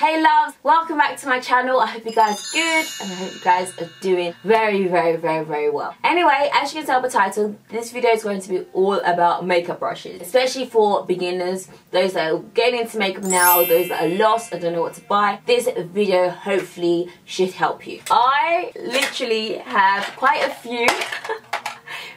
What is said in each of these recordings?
Hey loves, welcome back to my channel. I hope you guys are good and I hope you guys are doing very well. Anyway, as you can tell by the title, this video is going to be all about makeup brushes, especially for beginners, those that are getting into makeup now, those that are lost and don't know what to buy. This video hopefully should help you. I literally have quite a few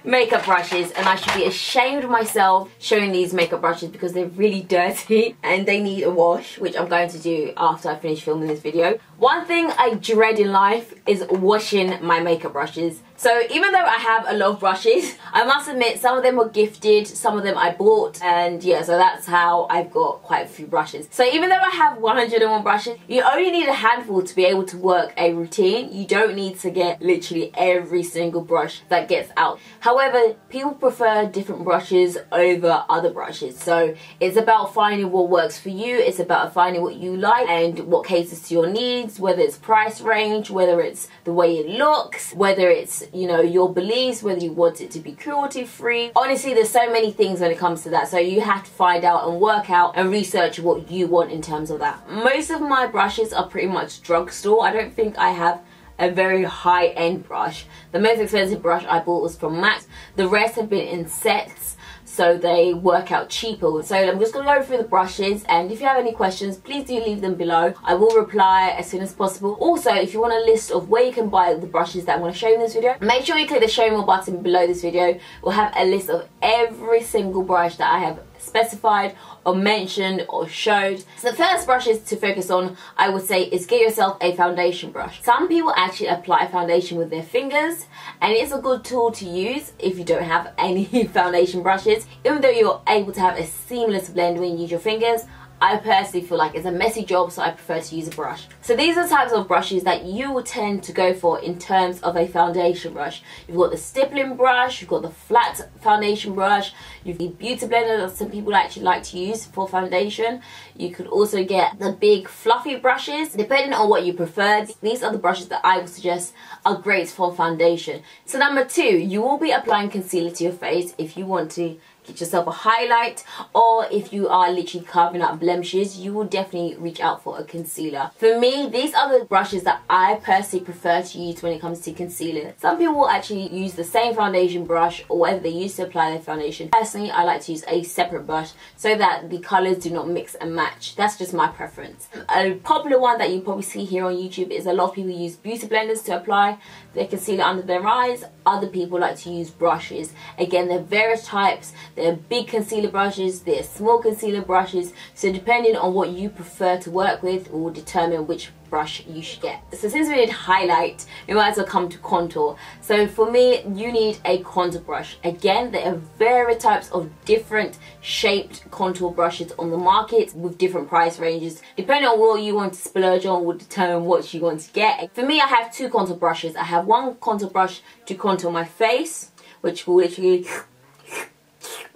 makeup brushes and I should be ashamed of myself showing these makeup brushes because they're really dirty and they need a wash, which I'm going to do after I finish filming this video. One thing I dread in life is washing my makeup brushes. So even though I have a lot of brushes, I must admit some of them were gifted, some of them I bought, and yeah, so that's how I've got quite a few brushes. So even though I have 101 brushes, you only need a handful to be able to work a routine. You don't need to get literally every single brush that gets out. However, people prefer different brushes over other brushes. So it's about finding what works for you, it's about finding what you like and what caters to your needs, whether it's price range, whether it's the way it looks, whether it's, you know, your beliefs, whether you want it to be cruelty free. Honestly, there's so many things when it comes to that, so you have to find out and work out and research what you want in terms of that. Most of my brushes are pretty much drugstore. I don't think I have a very high-end brush. The most expensive brush I bought was from MAC. The rest have been in sets, so they work out cheaper. So I'm just going to go through the brushes, and if you have any questions, please do leave them below. I will reply as soon as possible. Also, if you want a list of where you can buy the brushes that I'm going to show you in this video, make sure you click the show more button below this video. We'll have a list of every single brush that I have specified or mentioned or showed. So the first brushes to focus on, I would say, is get yourself a foundation brush. Some people actually apply foundation with their fingers, and it's a good tool to use if you don't have any foundation brushes. Even though you're able to have a seamless blend when you use your fingers, I personally feel like it's a messy job, so I prefer to use a brush. So these are the types of brushes that you will tend to go for in terms of a foundation brush. You've got the stippling brush, you've got the flat foundation brush, you've the beauty blender that some people actually like to use for foundation. You could also get the big fluffy brushes, depending on what you prefer. These are the brushes that I would suggest are great for foundation. So number two, you will be applying concealer to your face if you want to get yourself a highlight, or if you are literally carving out blemishes, you will definitely reach out for a concealer. For me, these are the brushes that I personally prefer to use when it comes to concealer. Some people will actually use the same foundation brush or whatever they use to apply their foundation. Personally, I like to use a separate brush so that the colours do not mix and match. That's just my preference. A popular one that you probably see here on YouTube is a lot of people use beauty blenders to apply their concealer under their eyes. Other people like to use brushes. Again, there are various types. There are big concealer brushes, there are small concealer brushes, so depending on what you prefer to work with will determine which brush you should get. So since we did highlight, we might as well come to contour. So for me, you need a contour brush. Again, there are various types of different shaped contour brushes on the market with different price ranges. Depending on what you want to splurge on will determine what you want to get. For me, I have two contour brushes. I have one contour brush to contour my face, which will literally,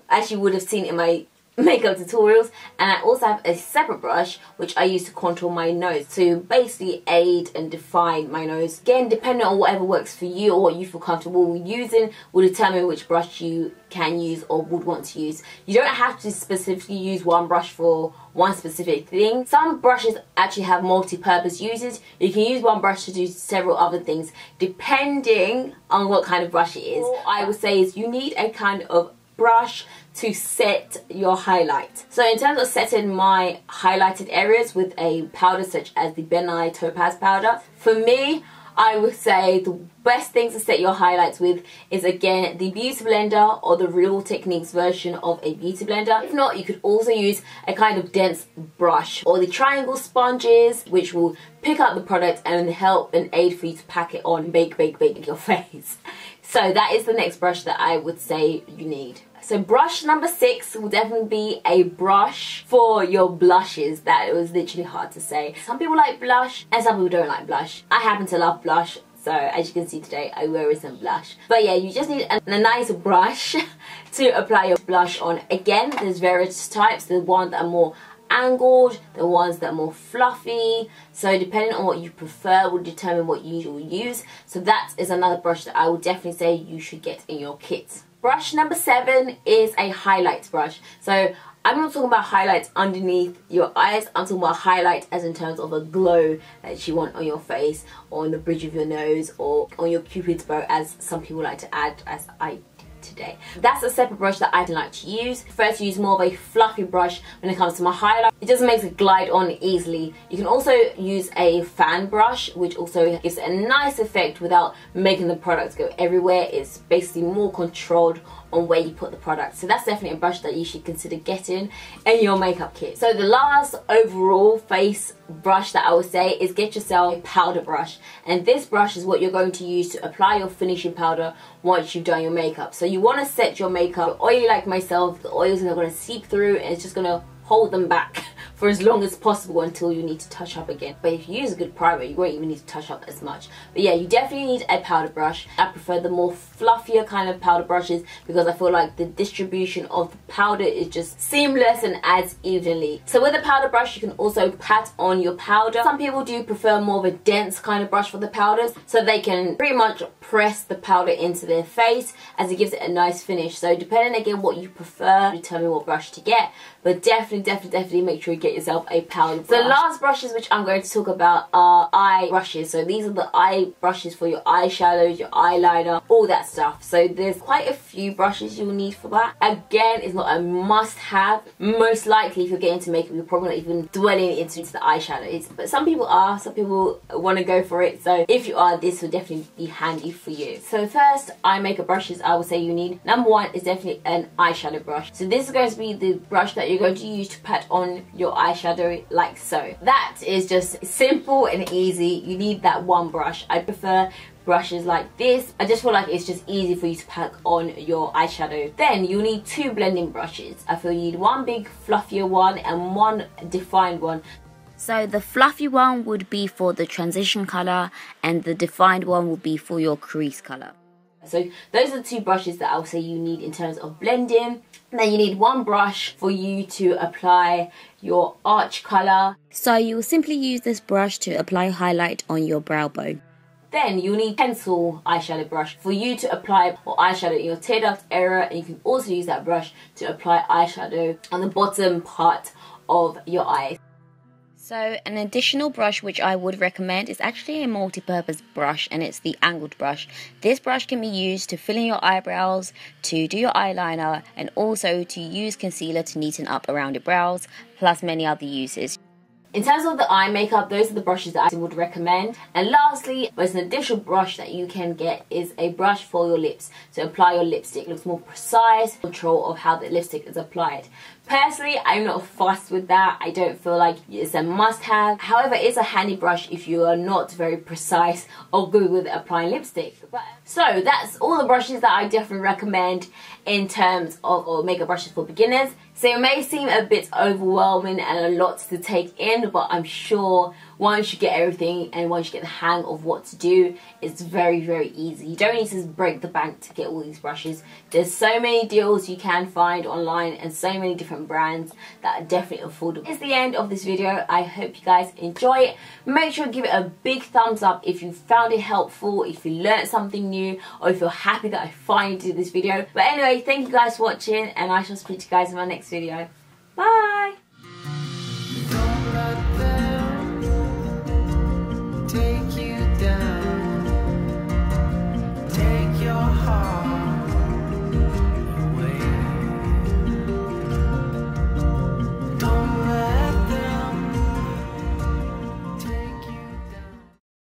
as you would have seen in my makeup tutorials, and I also have a separate brush which I use to contour my nose to basically aid and define my nose. Again, depending on whatever works for you or what you feel comfortable using will determine which brush you can use or would want to use. You don't have to specifically use one brush for one specific thing. Some brushes actually have multi-purpose uses. You can use one brush to do several other things depending on what kind of brush it is. All I would say is you need a kind of brush to set your highlight. So in terms of setting my highlighted areas with a powder such as the Ben Nye Topaz powder, for me, I would say the best thing to set your highlights with is again the Beauty Blender or the Real Techniques version of a Beauty Blender. If not, you could also use a kind of dense brush or the triangle sponges, which will pick up the product and help and aid for you to pack it on, bake your face. So that is the next brush that I would say you need. So brush number 6 will definitely be a brush for your blushes. That was literally hard to say. Some people like blush and some people don't like blush. I happen to love blush, so as you can see today I wear some blush. But yeah, you just need a nice brush to apply your blush on. Again, there's various types. The ones that are more angled, the ones that are more fluffy, so depending on what you prefer will determine what you will use. So that is another brush that I would definitely say you should get in your kit. Brush number 7 is a highlight brush. So I'm not talking about highlights underneath your eyes. I'm talking about highlights as in terms of a glow that you want on your face, or on the bridge of your nose, or on your cupid's bow, as some people like to add, as I today. That's a separate brush that I don't like to use. I prefer to use more of a fluffy brush when it comes to my highlight. It just makes it glide on easily. You can also use a fan brush, which also gives a nice effect without making the product go everywhere. It's basically more controlled on where you put the product. So that's definitely a brush that you should consider getting in your makeup kit. So the last overall face brush that I would say is get yourself a powder brush, and this brush is what you're going to use to apply your finishing powder once you've done your makeup. So you want to set your makeup oily like myself. The oils are going to seep through and it's just going to hold them back for as long as possible until you need to touch up again. But if you use a good primer, you won't even need to touch up as much. But yeah, you definitely need a powder brush. I prefer the more fluffier kind of powder brushes because I feel like the distribution of the powder is just seamless and adds evenly. So with a powder brush, you can also pat on your powder. Some people do prefer more of a dense kind of brush for the powders, so they can pretty much press the powder into their face as it gives it a nice finish. So depending again what you prefer, determine what brush to get, but definitely make sure you get yourself a powder brush. The last brushes which I'm going to talk about are eye brushes. So these are the eye brushes for your eyeshadows, your eyeliner, all that stuff. So there's quite a few brushes you'll need for that. Again, it's not a must-have. Most likely if you're getting into makeup, you're probably not even dwelling into the eyeshadows, but some people are, some people want to go for it. So if you are, this will definitely be handy for you. So first, eye makeup brushes I would say you need. Number one is definitely an eyeshadow brush. So this is going to be the brush that you're going to use to pat on your eyeshadow like so. That is just simple and easy. You need that one brush. I prefer brushes like this. I just feel like it's just easy for you to pack on your eyeshadow. Then you need two blending brushes. I feel you need one big fluffier one and one defined one. So the fluffy one would be for the transition colour and the defined one will be for your crease colour. So those are the two brushes that I'll say you need in terms of blending. And then you need one brush for you to apply your arch colour. So you will simply use this brush to apply highlight on your brow bone. Then you'll need pencil eyeshadow brush for you to apply or eyeshadow in your tear duct area, and you can also use that brush to apply eyeshadow on the bottom part of your eye. So an additional brush which I would recommend is actually a multi-purpose brush, and it's the angled brush. This brush can be used to fill in your eyebrows, to do your eyeliner, and also to use concealer to neaten up around your brows, plus many other uses. In terms of the eye makeup, those are the brushes that I would recommend. And lastly, there's an additional brush that you can get is a brush for your lips to apply your lipstick. It looks more precise, control of how the lipstick is applied. Personally, I'm not fussed with that. I don't feel like it's a must-have. However, it's a handy brush if you are not very precise or good with applying lipstick. So that's all the brushes that I definitely recommend in terms of makeup brushes for beginners. So it may seem a bit overwhelming and a lot to take in, but I'm sure once you get everything and once you get the hang of what to do, it's very easy. You don't need to break the bank to get all these brushes. There's so many deals you can find online and so many different brands that are definitely affordable. It's the end of this video. I hope you guys enjoy it. Make sure to give it a big thumbs up if you found it helpful, if you learned something new, or if you're happy that I finally did this video. But anyway, thank you guys for watching, and I shall speak to you guys in my next video. Bye!